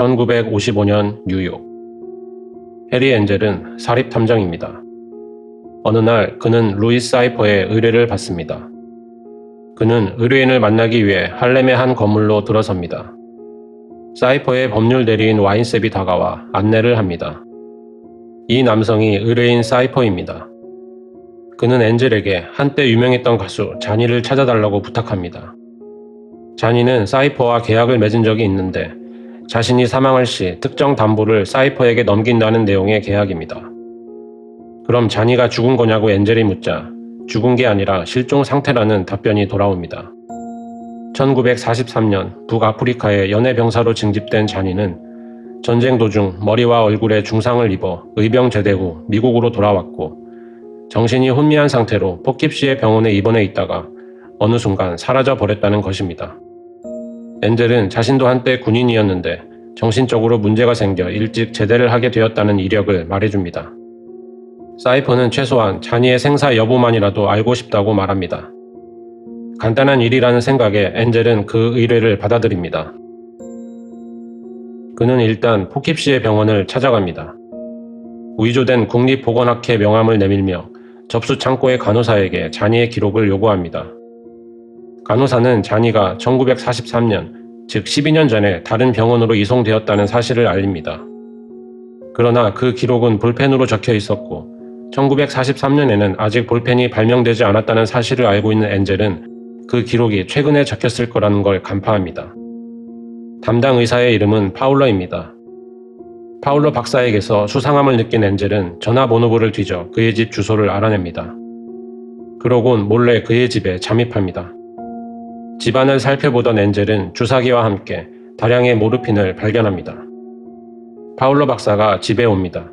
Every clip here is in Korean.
1955년 뉴욕. 해리 엔젤은 사립탐정입니다. 어느 날 그는 루이스 사이퍼의 의뢰를 받습니다. 그는 의뢰인을 만나기 위해 할렘의 한 건물로 들어섭니다. 사이퍼의 법률 대리인 와인셉이 다가와 안내를 합니다. 이 남성이 의뢰인 사이퍼입니다. 그는 엔젤에게 한때 유명했던 가수 자니를 찾아달라고 부탁합니다. 자니는 사이퍼와 계약을 맺은 적이 있는데 자신이 사망할 시 특정 담보를 사이퍼에게 넘긴다는 내용의 계약입니다. 그럼 자니가 죽은 거냐고 엔젤이 묻자 죽은 게 아니라 실종 상태라는 답변이 돌아옵니다. 1943년 북아프리카의 연해병사로 징집된 자니는 전쟁 도중 머리와 얼굴에 중상을 입어 의병 제대 후 미국으로 돌아왔고 정신이 혼미한 상태로 포킵시의 병원에 입원해 있다가 어느 순간 사라져 버렸다는 것입니다. 엔젤은 자신도 한때 군인이었는데 정신적으로 문제가 생겨 일찍 제대를 하게 되었다는 이력을 말해줍니다. 사이퍼는 최소한 자니의 생사 여부만이라도 알고 싶다고 말합니다. 간단한 일이라는 생각에 엔젤은 그 의뢰를 받아들입니다. 그는 일단 포킵시의 병원을 찾아갑니다. 위조된 국립보건학회 명함을 내밀며 접수 창고의 간호사에게 자니의 기록을 요구합니다. 간호사는 자니가 1943년, 즉 12년 전에 다른 병원으로 이송되었다는 사실을 알립니다. 그러나 그 기록은 볼펜으로 적혀 있었고 1943년에는 아직 볼펜이 발명되지 않았다는 사실을 알고 있는 엔젤은 그 기록이 최근에 적혔을 거라는 걸 간파합니다. 담당 의사의 이름은 파울러입니다. 파울러 박사에게서 수상함을 느낀 엔젤은 전화번호부를 뒤져 그의 집 주소를 알아냅니다. 그러곤 몰래 그의 집에 잠입합니다. 집안을 살펴보던 엔젤은 주사기와 함께 다량의 모르핀을 발견합니다. 파울러 박사가 집에 옵니다.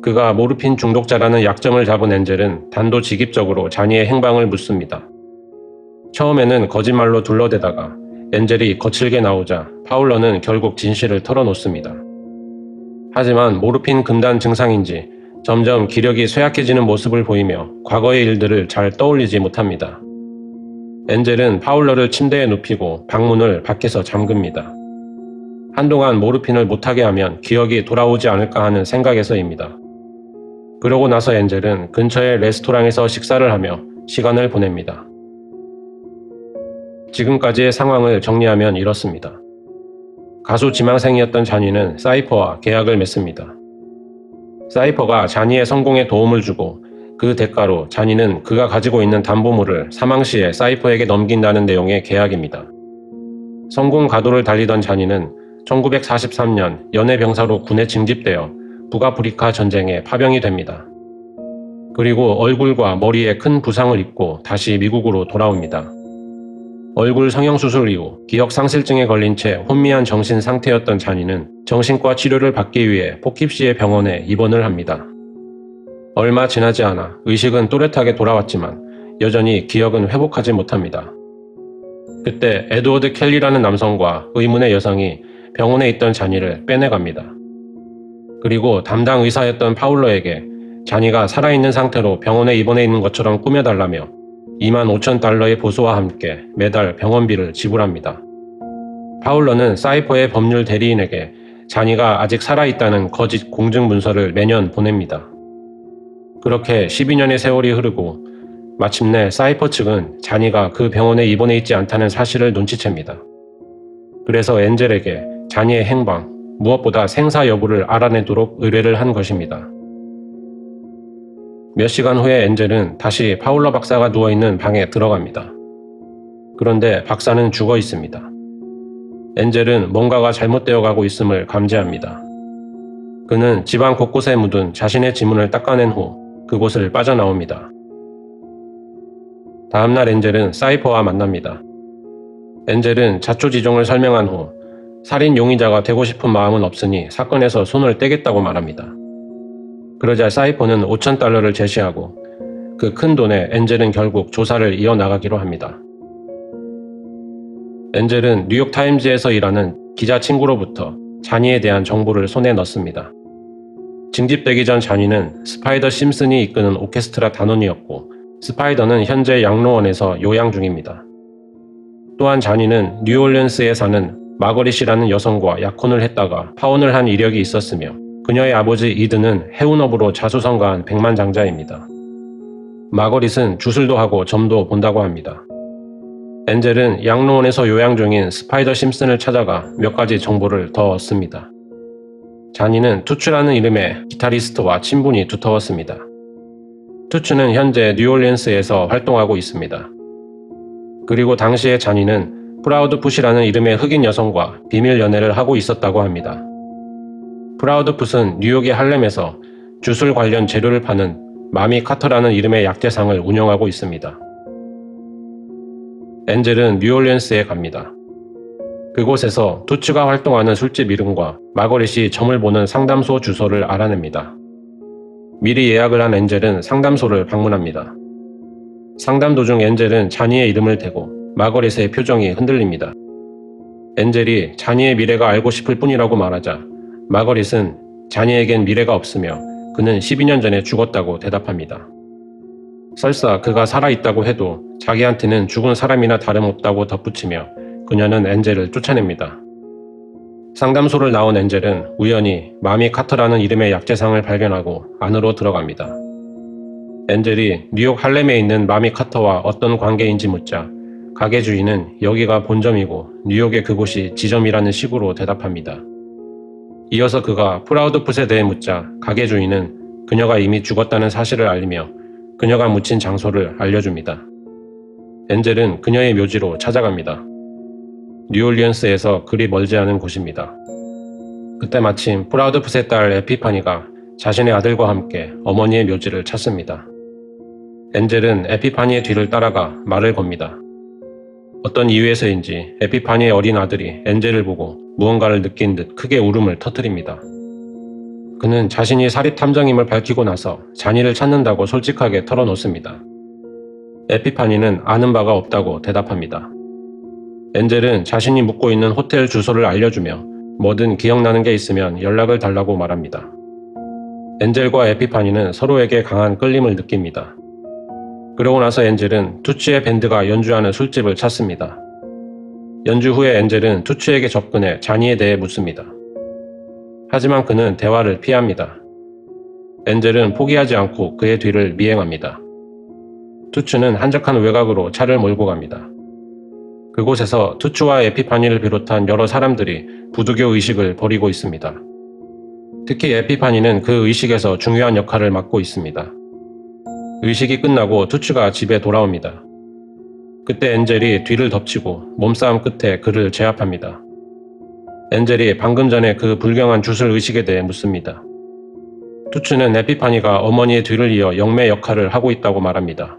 그가 모르핀 중독자라는 약점을 잡은 엔젤은 단도직입적으로 자니의 행방을 묻습니다. 처음에는 거짓말로 둘러대다가 엔젤이 거칠게 나오자 파울러는 결국 진실을 털어놓습니다. 하지만 모르핀 금단 증상인지 점점 기력이 쇠약해지는 모습을 보이며 과거의 일들을 잘 떠올리지 못합니다. 엔젤은 파울러를 침대에 눕히고 방문을 밖에서 잠급니다. 한동안 모르핀을 못하게 하면 기억이 돌아오지 않을까 하는 생각에서입니다. 그러고 나서 엔젤은 근처의 레스토랑에서 식사를 하며 시간을 보냅니다. 지금까지의 상황을 정리하면 이렇습니다. 가수 지망생이었던 자니는 사이퍼와 계약을 맺습니다. 사이퍼가 자니의 성공에 도움을 주고 그 대가로 자니는 그가 가지고 있는 담보물을 사망 시에 사이퍼에게 넘긴다는 내용의 계약입니다. 성공 가도를 달리던 자니는 1943년 연해병사로 군에 징집되어 북아프리카 전쟁에 파병이 됩니다. 그리고 얼굴과 머리에 큰 부상을 입고 다시 미국으로 돌아옵니다. 얼굴 성형수술 이후 기억상실증에 걸린 채 혼미한 정신 상태였던 자니는 정신과 치료를 받기 위해 포킵시의 병원에 입원을 합니다. 얼마 지나지 않아 의식은 또렷하게 돌아왔지만 여전히 기억은 회복하지 못합니다. 그때 에드워드 켈리라는 남성과 의문의 여성이 병원에 있던 자니를 빼내갑니다. 그리고 담당 의사였던 파울러에게 자니가 살아있는 상태로 병원에 입원해 있는 것처럼 꾸며달라며 25,000달러의 보수와 함께 매달 병원비를 지불합니다. 파울러는 사이퍼의 법률 대리인에게 자니가 아직 살아있다는 거짓 공증 문서를 매년 보냅니다. 그렇게 12년의 세월이 흐르고 마침내 사이퍼 측은 자니가 그 병원에 입원해 있지 않다는 사실을 눈치챕니다. 그래서 엔젤에게 자니의 행방, 무엇보다 생사 여부를 알아내도록 의뢰를 한 것입니다. 몇 시간 후에 엔젤은 다시 파울러 박사가 누워있는 방에 들어갑니다. 그런데 박사는 죽어 있습니다. 엔젤은 뭔가가 잘못되어 가고 있음을 감지합니다. 그는 집안 곳곳에 묻은 자신의 지문을 닦아낸 후 그곳을 빠져나옵니다. 다음날 엔젤은 사이퍼와 만납니다. 엔젤은 자초지종을 설명한 후 살인 용의자가 되고 싶은 마음은 없으니 사건에서 손을 떼겠다고 말합니다. 그러자 사이퍼는 5,000달러를 제시하고 그 큰 돈에 엔젤은 결국 조사를 이어나가기로 합니다. 엔젤은 뉴욕타임즈에서 일하는 기자 친구로부터 자니에 대한 정보를 손에 넣습니다. 징집되기 전 자니는 스파이더 심슨이 이끄는 오케스트라 단원이었고 스파이더는 현재 양로원에서 요양 중입니다. 또한 자니는 뉴올리언스에 사는 마거릿이라는 여성과 약혼을 했다가 파혼을 한 이력이 있었으며 그녀의 아버지 이드는 해운업으로 자수성가한 백만장자입니다. 마거릿은 주술도 하고 점도 본다고 합니다. 엔젤은 양로원에서 요양 중인 스파이더 심슨을 찾아가 몇 가지 정보를 더 얻습니다. 자니는 투츠라는 이름의 기타리스트와 친분이 두터웠습니다. 투츠는 현재 뉴올리언스에서 활동하고 있습니다. 그리고 당시에 자니는 프라우드풋이라는 이름의 흑인 여성과 비밀 연애를 하고 있었다고 합니다. 프라우드풋은 뉴욕의 할렘에서 주술 관련 재료를 파는 마미 카터라는 이름의 약재상을 운영하고 있습니다. 엔젤은 뉴올리언스에 갑니다. 그곳에서 투츠가 활동하는 술집 이름과 마거릿이 점을 보는 상담소 주소를 알아냅니다. 미리 예약을 한 엔젤은 상담소를 방문합니다. 상담 도중 엔젤은 자니의 이름을 대고 마거릿의 표정이 흔들립니다. 엔젤이 자니의 미래가 알고 싶을 뿐이라고 말하자 마거릿은 자니에겐 미래가 없으며 그는 12년 전에 죽었다고 대답합니다. 설사 그가 살아있다고 해도 자기한테는 죽은 사람이나 다름없다고 덧붙이며 그녀는 엔젤을 쫓아냅니다. 상담소를 나온 엔젤은 우연히 마미 카터라는 이름의 약재상을 발견하고 안으로 들어갑니다. 엔젤이 뉴욕 할렘에 있는 마미 카터와 어떤 관계인지 묻자 가게 주인은 여기가 본점이고 뉴욕의 그곳이 지점이라는 식으로 대답합니다. 이어서 그가 프라우드풋에 대해 묻자 가게 주인은 그녀가 이미 죽었다는 사실을 알리며 그녀가 묻힌 장소를 알려줍니다. 엔젤은 그녀의 묘지로 찾아갑니다. 뉴올리언스에서 그리 멀지 않은 곳입니다. 그때 마침 프라우드풋의 딸 에피파니가 자신의 아들과 함께 어머니의 묘지를 찾습니다. 엔젤은 에피파니의 뒤를 따라가 말을 겁니다. 어떤 이유에서인지 에피파니의 어린 아들이 엔젤을 보고 무언가를 느낀 듯 크게 울음을 터뜨립니다. 그는 자신이 사립탐정임을 밝히고 나서 자니를 찾는다고 솔직하게 털어놓습니다. 에피파니는 아는 바가 없다고 대답합니다. 엔젤은 자신이 묵고 있는 호텔 주소를 알려주며 뭐든 기억나는 게 있으면 연락을 달라고 말합니다. 엔젤과 에피파니는 서로에게 강한 끌림을 느낍니다. 그러고 나서 엔젤은 투츠의 밴드가 연주하는 술집을 찾습니다. 연주 후에 엔젤은 투츠에게 접근해 자니에 대해 묻습니다. 하지만 그는 대화를 피합니다. 엔젤은 포기하지 않고 그의 뒤를 미행합니다. 투츠는 한적한 외곽으로 차를 몰고 갑니다. 그곳에서 투츠와 에피파니를 비롯한 여러 사람들이 부두교 의식을 벌이고 있습니다. 특히 에피파니는 그 의식에서 중요한 역할을 맡고 있습니다. 의식이 끝나고 투츠가 집에 돌아옵니다. 그때 엔젤이 뒤를 덮치고 몸싸움 끝에 그를 제압합니다. 엔젤이 방금 전에 그 불경한 주술 의식에 대해 묻습니다. 투츠는 에피파니가 어머니의 뒤를 이어 영매 역할을 하고 있다고 말합니다.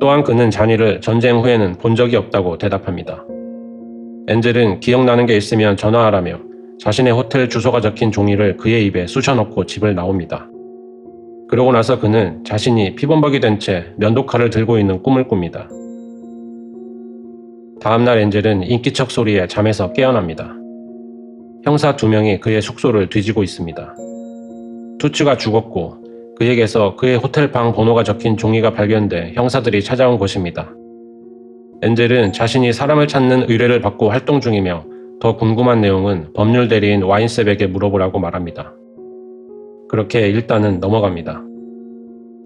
또한 그는 자니를 전쟁 후에는 본 적이 없다고 대답합니다. 엔젤은 기억나는 게 있으면 전화하라며 자신의 호텔 주소가 적힌 종이를 그의 입에 쑤셔넣고 집을 나옵니다. 그러고 나서 그는 자신이 피범벅이 된 채 면도칼을 들고 있는 꿈을 꿉니다. 다음날 엔젤은 인기척 소리에 잠에서 깨어납니다. 형사 2명이 그의 숙소를 뒤지고 있습니다. 투츠가 죽었고 그에게서 그의 호텔 방 번호가 적힌 종이가 발견돼 형사들이 찾아온 곳입니다. 엔젤은 자신이 사람을 찾는 의뢰를 받고 활동 중이며 더 궁금한 내용은 법률 대리인 와인셉에게 물어보라고 말합니다. 그렇게 일단은 넘어갑니다.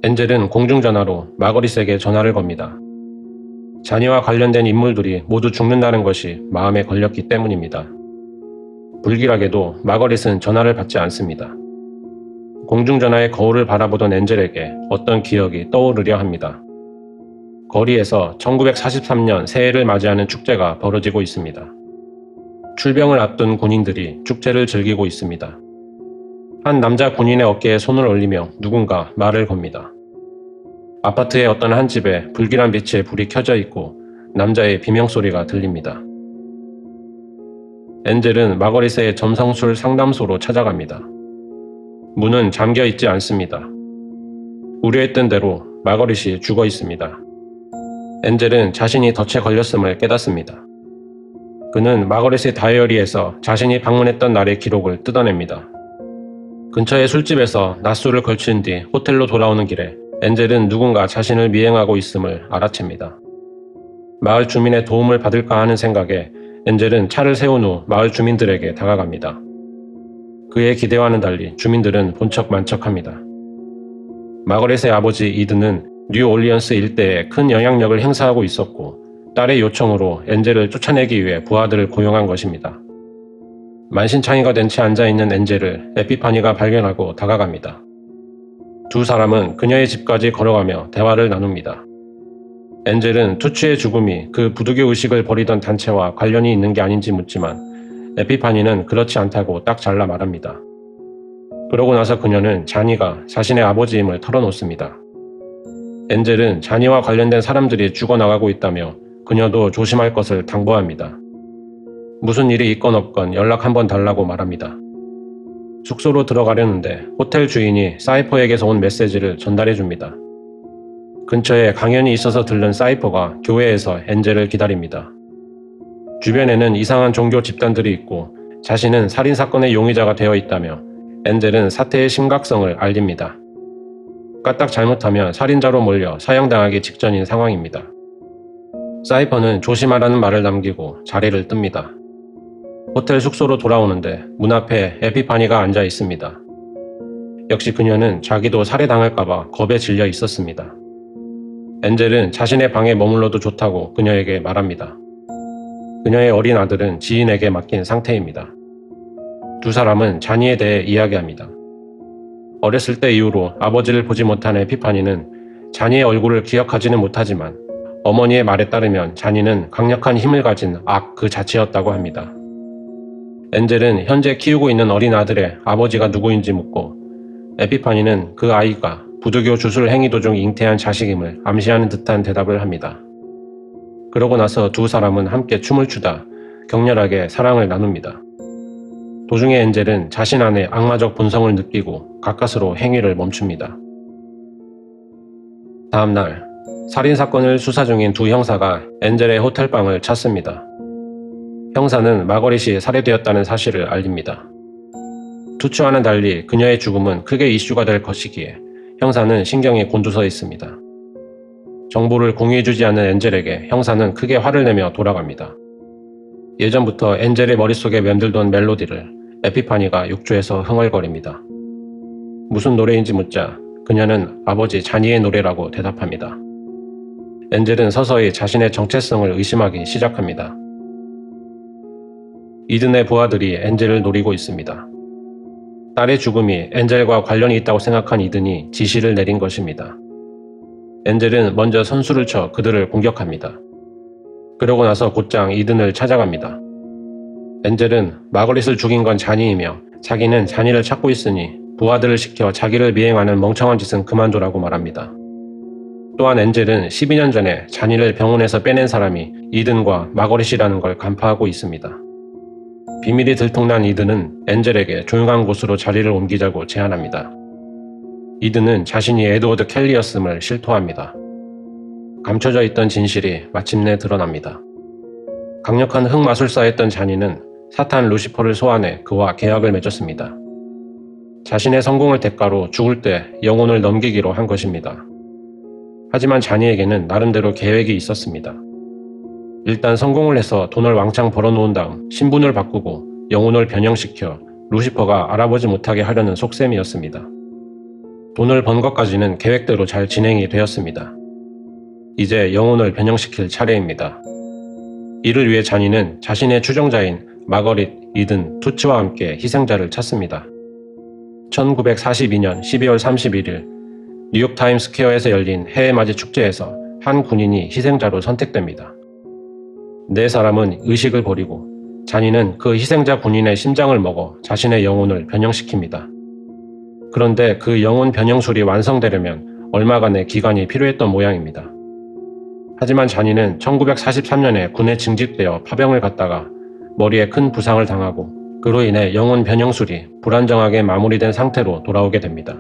엔젤은 공중전화로 마거릿에게 전화를 겁니다. 자니와 관련된 인물들이 모두 죽는다는 것이 마음에 걸렸기 때문입니다. 불길하게도 마거릿은 전화를 받지 않습니다. 공중전화의 거울을 바라보던 엔젤에게 어떤 기억이 떠오르려 합니다. 거리에서 1943년 새해를 맞이하는 축제가 벌어지고 있습니다. 출병을 앞둔 군인들이 축제를 즐기고 있습니다. 한 남자 군인의 어깨에 손을 올리며 누군가 말을 겁니다. 아파트의 어떤 한 집에 불길한 빛에 불이 켜져 있고 남자의 비명소리가 들립니다. 엔젤은 마거릿의 점성술 상담소로 찾아갑니다. 문은 잠겨 있지 않습니다. 우려했던 대로 마거릿이 죽어 있습니다. 엔젤은 자신이 덫에 걸렸음을 깨닫습니다. 그는 마거릿의 다이어리에서 자신이 방문했던 날의 기록을 뜯어냅니다. 근처의 술집에서 낮술을 걸친 뒤 호텔로 돌아오는 길에 엔젤은 누군가 자신을 미행하고 있음을 알아챕니다. 마을 주민의 도움을 받을까 하는 생각에 엔젤은 차를 세운 후 마을 주민들에게 다가갑니다. 그의 기대와는 달리 주민들은 본척만척합니다. 마거릿의 아버지 이든은 뉴올리언스 일대에 큰 영향력을 행사하고 있었고 딸의 요청으로 엔젤을 쫓아내기 위해 부하들을 고용한 것입니다. 만신창이가 된 채 앉아있는 엔젤을 에피파니가 발견하고 다가갑니다. 두 사람은 그녀의 집까지 걸어가며 대화를 나눕니다. 엔젤은 투츠의 죽음이 그 부두교 의식을 벌이던 단체와 관련이 있는 게 아닌지 묻지만 에피파니는 그렇지 않다고 딱 잘라 말합니다. 그러고 나서 그녀는 자니가 자신의 아버지임을 털어놓습니다. 엔젤은 자니와 관련된 사람들이 죽어나가고 있다며 그녀도 조심할 것을 당부합니다. 무슨 일이 있건 없건 연락 한번 달라고 말합니다. 숙소로 들어가려는데 호텔 주인이 사이퍼에게서 온 메시지를 전달해줍니다. 근처에 강연이 있어서 들른 사이퍼가 교회에서 엔젤을 기다립니다. 주변에는 이상한 종교 집단들이 있고 자신은 살인사건의 용의자가 되어 있다며 엔젤은 사태의 심각성을 알립니다. 까딱 잘못하면 살인자로 몰려 사형당하기 직전인 상황입니다. 사이퍼는 조심하라는 말을 남기고 자리를 뜹니다. 호텔 숙소로 돌아오는데 문 앞에 에피파니가 앉아 있습니다. 역시 그녀는 자기도 살해당할까봐 겁에 질려 있었습니다. 엔젤은 자신의 방에 머물러도 좋다고 그녀에게 말합니다. 그녀의 어린 아들은 지인에게 맡긴 상태입니다. 두 사람은 자니에 대해 이야기합니다. 어렸을 때 이후로 아버지를 보지 못한 에피파니는 자니의 얼굴을 기억하지는 못하지만 어머니의 말에 따르면 자니는 강력한 힘을 가진 악 그 자체였다고 합니다. 엔젤은 현재 키우고 있는 어린 아들의 아버지가 누구인지 묻고 에피파니는 그 아이가 부두교 주술 행위 도중 잉태한 자식임을 암시하는 듯한 대답을 합니다. 그러고 나서 두 사람은 함께 춤을 추다 격렬하게 사랑을 나눕니다. 도중에 엔젤은 자신 안에 악마적 본성을 느끼고 가까스로 행위를 멈춥니다. 다음날 살인사건을 수사 중인 두 형사가 엔젤의 호텔방을 찾습니다. 형사는 마거릿이 살해되었다는 사실을 알립니다. 투츠와는 달리 그녀의 죽음은 크게 이슈가 될 것이기에 형사는 신경이 곤두서 있습니다. 정보를 공유해주지 않은 엔젤에게 형사는 크게 화를 내며 돌아갑니다. 예전부터 엔젤의 머릿속에 맴들던 멜로디를 에피파니가 욕조에서 흥얼거립니다. 무슨 노래인지 묻자 그녀는 아버지 자니의 노래라고 대답합니다. 엔젤은 서서히 자신의 정체성을 의심하기 시작합니다. 이든의 부하들이 엔젤을 노리고 있습니다. 딸의 죽음이 엔젤과 관련이 있다고 생각한 이든이 지시를 내린 것입니다. 엔젤은 먼저 선수를 쳐 그들을 공격합니다. 그러고 나서 곧장 이든을 찾아갑니다. 엔젤은 마거릿을 죽인 건 자니이며 자기는 자니를 찾고 있으니 부하들을 시켜 자기를 미행하는 멍청한 짓은 그만두라고 말합니다. 또한 엔젤은 12년 전에 자니를 병원에서 빼낸 사람이 이든과 마거릿이라는 걸 간파하고 있습니다. 비밀이 들통난 이든은 엔젤에게 조용한 곳으로 자리를 옮기자고 제안합니다. 이든은 자신이 에드워드 켈리였음을 실토합니다. 감춰져 있던 진실이 마침내 드러납니다. 강력한 흑마술사였던 자니는 사탄 루시퍼를 소환해 그와 계약을 맺었습니다. 자신의 성공을 대가로 죽을 때 영혼을 넘기기로 한 것입니다. 하지만 자니에게는 나름대로 계획이 있었습니다. 일단 성공을 해서 돈을 왕창 벌어놓은 다음 신분을 바꾸고 영혼을 변형시켜 루시퍼가 알아보지 못하게 하려는 속셈이었습니다. 돈을 번 것까지는 계획대로 잘 진행이 되었습니다. 이제 영혼을 변형시킬 차례입니다. 이를 위해 자니는 자신의 추종자인 마거릿, 이든, 투츠와 함께 희생자를 찾습니다. 1942년 12월 31일 뉴욕타임스 스퀘어에서 열린 해외맞이 축제에서 한 군인이 희생자로 선택됩니다. 네 사람은 의식을 버리고 자니는 그 희생자 군인의 심장을 먹어 자신의 영혼을 변형시킵니다. 그런데 그 영혼 변형술이 완성되려면 얼마간의 기간이 필요했던 모양입니다. 하지만 자니는 1943년에 군에 징집되어 파병을 갔다가 머리에 큰 부상을 당하고 그로 인해 영혼 변형술이 불안정하게 마무리된 상태로 돌아오게 됩니다.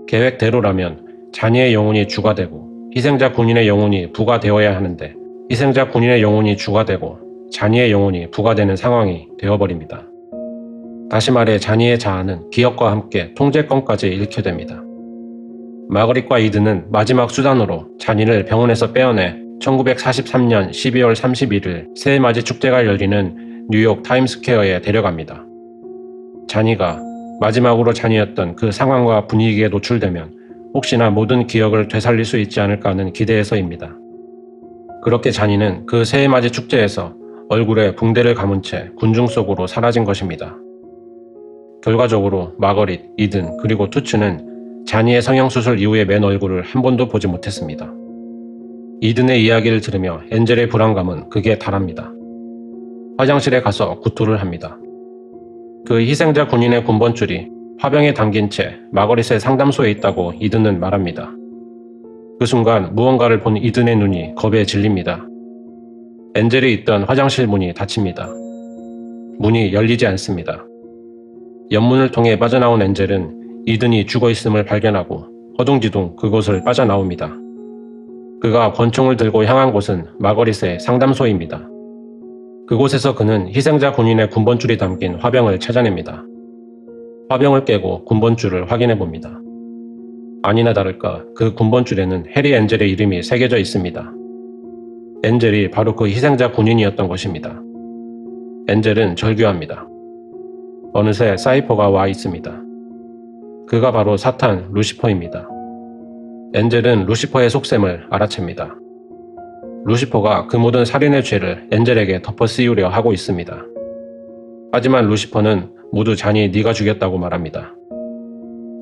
계획대로라면 자니의 영혼이 주가 되고 희생자 군인의 영혼이 부가 되어야 하는데 희생자 군인의 영혼이 주가 되고 자니의 영혼이 부가 되는 상황이 되어버립니다. 다시 말해 자니의 자아는 기억과 함께 통제권까지 잃게 됩니다. 마거릿과 이든은 마지막 수단으로 자니를 병원에서 빼어내 1943년 12월 31일 새해맞이 축제가 열리는 뉴욕 타임스퀘어에 데려갑니다. 자니가 마지막으로 자니였던 그 상황과 분위기에 노출되면 혹시나 모든 기억을 되살릴 수 있지 않을까 하는 기대에서입니다. 그렇게 자니는 그 새해맞이 축제에서 얼굴에 붕대를 감은 채 군중 속으로 사라진 것입니다. 결과적으로 마거릿, 이든, 그리고 투츠는 자니의 성형수술 이후의 맨 얼굴을 한 번도 보지 못했습니다. 이든의 이야기를 들으며 엔젤의 불안감은 극에 달합니다. 화장실에 가서 구토를 합니다. 그 희생자 군인의 군번줄이 화병에 담긴 채 마거릿의 상담소에 있다고 이든은 말합니다. 그 순간 무언가를 본 이든의 눈이 겁에 질립니다. 엔젤이 있던 화장실 문이 닫힙니다. 문이 열리지 않습니다. 옆문을 통해 빠져나온 엔젤은 이든이 죽어있음을 발견하고 허둥지둥 그곳을 빠져나옵니다. 그가 권총을 들고 향한 곳은 마거릿의 상담소입니다. 그곳에서 그는 희생자 군인의 군번줄이 담긴 화병을 찾아냅니다. 화병을 깨고 군번줄을 확인해 봅니다. 아니나 다를까 그 군번줄에는 해리 엔젤의 이름이 새겨져 있습니다. 엔젤이 바로 그 희생자 군인이었던 것입니다. 엔젤은 절규합니다. 어느새 사이퍼가 와 있습니다. 그가 바로 사탄 루시퍼입니다. 엔젤은 루시퍼의 속셈을 알아챕니다. 루시퍼가 그 모든 살인의 죄를 엔젤에게 덮어 씌우려 하고 있습니다. 하지만 루시퍼는 모두 자니 네가 죽였다고 말합니다.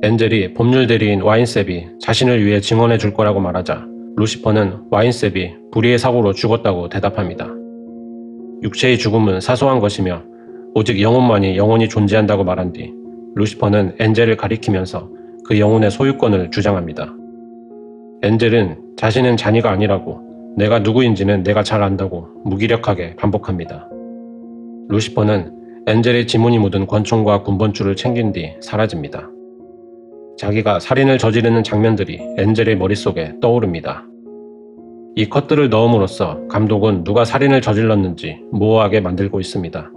엔젤이 법률 대리인 와인셉이 자신을 위해 증언해 줄 거라고 말하자 루시퍼는 와인셉이 불의의 사고로 죽었다고 대답합니다. 육체의 죽음은 사소한 것이며 오직 영혼만이 영원히 존재한다고 말한 뒤 루시퍼는 엔젤을 가리키면서 그 영혼의 소유권을 주장합니다. 엔젤은 자신은 자니가 아니라고 내가 누구인지는 내가 잘 안다고 무기력하게 반복합니다. 루시퍼는 엔젤의 지문이 묻은 권총과 군번줄을 챙긴 뒤 사라집니다. 자기가 살인을 저지르는 장면들이 엔젤의 머릿속에 떠오릅니다. 이 컷들을 넣음으로써 감독은 누가 살인을 저질렀는지 모호하게 만들고 있습니다.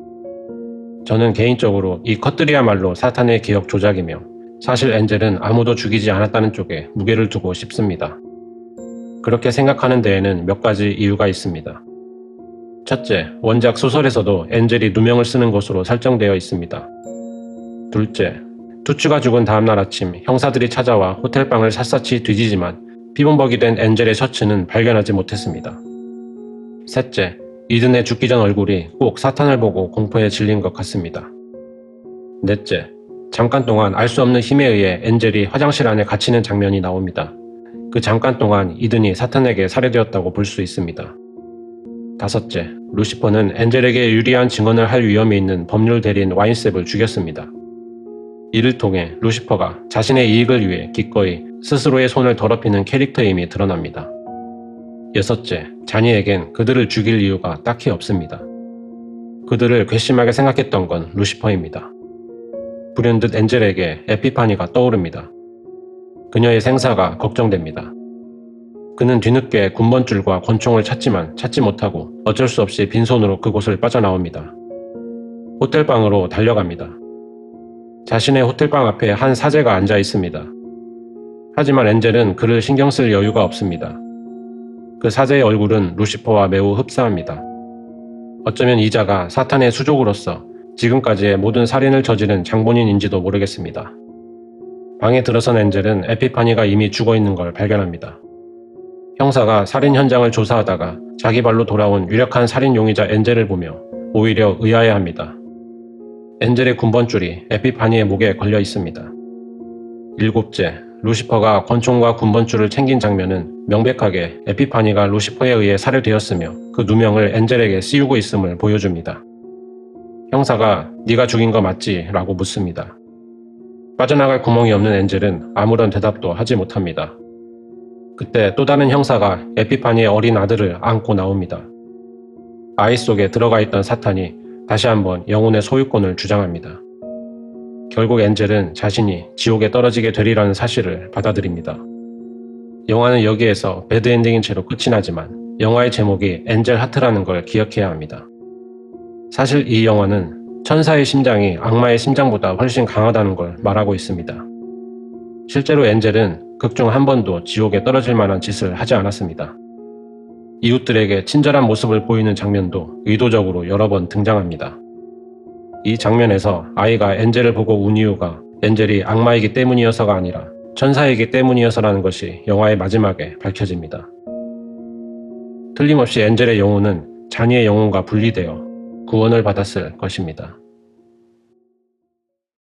저는 개인적으로 이 컷들이야말로 사탄의 기억 조작이며 사실 엔젤은 아무도 죽이지 않았다는 쪽에 무게를 두고 싶습니다. 그렇게 생각하는 데에는 몇 가지 이유가 있습니다. 첫째, 원작 소설에서도 엔젤이 누명을 쓰는 것으로 설정되어 있습니다. 둘째, 투츠가 죽은 다음날 아침 형사들이 찾아와 호텔방을 샅샅이 뒤지지만 피범벅이 된 엔젤의 셔츠는 발견하지 못했습니다. 셋째, 이든의 죽기 전 얼굴이 꼭 사탄을 보고 공포에 질린 것 같습니다. 넷째, 잠깐 동안 알 수 없는 힘에 의해 엔젤이 화장실 안에 갇히는 장면이 나옵니다. 그 잠깐 동안 이든이 사탄에게 살해되었다고 볼 수 있습니다. 다섯째, 루시퍼는 엔젤에게 유리한 증언을 할 위험이 있는 법률 대리인 와인셉을 죽였습니다. 이를 통해 루시퍼가 자신의 이익을 위해 기꺼이 스스로의 손을 더럽히는 캐릭터임이 드러납니다. 여섯째, 자니에겐 그들을 죽일 이유가 딱히 없습니다. 그들을 괘씸하게 생각했던 건 루시퍼입니다. 불현듯 엔젤에게 에피파니가 떠오릅니다. 그녀의 생사가 걱정됩니다. 그는 뒤늦게 군번줄과 권총을 찾지만 찾지 못하고 어쩔 수 없이 빈손으로 그곳을 빠져나옵니다. 호텔방으로 달려갑니다. 자신의 호텔방 앞에 한 사제가 앉아 있습니다. 하지만 엔젤은 그를 신경 쓸 여유가 없습니다. 그 사제의 얼굴은 루시퍼와 매우 흡사합니다. 어쩌면 이 자가 사탄의 수족으로서 지금까지의 모든 살인을 저지른 장본인인지도 모르겠습니다. 방에 들어선 엔젤은 에피파니가 이미 죽어있는 걸 발견합니다. 형사가 살인 현장을 조사하다가 자기 발로 돌아온 유력한 살인 용의자 엔젤을 보며 오히려 의아해합니다. 엔젤의 군번줄이 에피파니의 목에 걸려 있습니다. 일곱째, 루시퍼가 권총과 군번줄을 챙긴 장면은 명백하게 에피파니가 루시퍼에 의해 살해되었으며 그 누명을 엔젤에게 씌우고 있음을 보여줍니다. 형사가 네가 죽인 거 맞지? 라고 묻습니다. 빠져나갈 구멍이 없는 엔젤은 아무런 대답도 하지 못합니다. 그때 또 다른 형사가 에피파니의 어린 아들을 안고 나옵니다. 아이 속에 들어가 있던 사탄이 다시 한번 영혼의 소유권을 주장합니다. 결국 엔젤은 자신이 지옥에 떨어지게 되리라는 사실을 받아들입니다. 영화는 여기에서 배드엔딩인 채로 끝이 나지만 영화의 제목이 엔젤 하트라는 걸 기억해야 합니다. 사실 이 영화는 천사의 심장이 악마의 심장보다 훨씬 강하다는 걸 말하고 있습니다. 실제로 엔젤은 극 중 한 번도 지옥에 떨어질 만한 짓을 하지 않았습니다. 이웃들에게 친절한 모습을 보이는 장면도 의도적으로 여러 번 등장합니다. 이 장면에서 아이가 엔젤을 보고 운 이유가 엔젤이 악마이기 때문이어서가 아니라 천사이기 때문이어서라는 것이 영화의 마지막에 밝혀집니다. 틀림없이 엔젤의 영혼은 자니의 영혼과 분리되어 구원을 받았을 것입니다.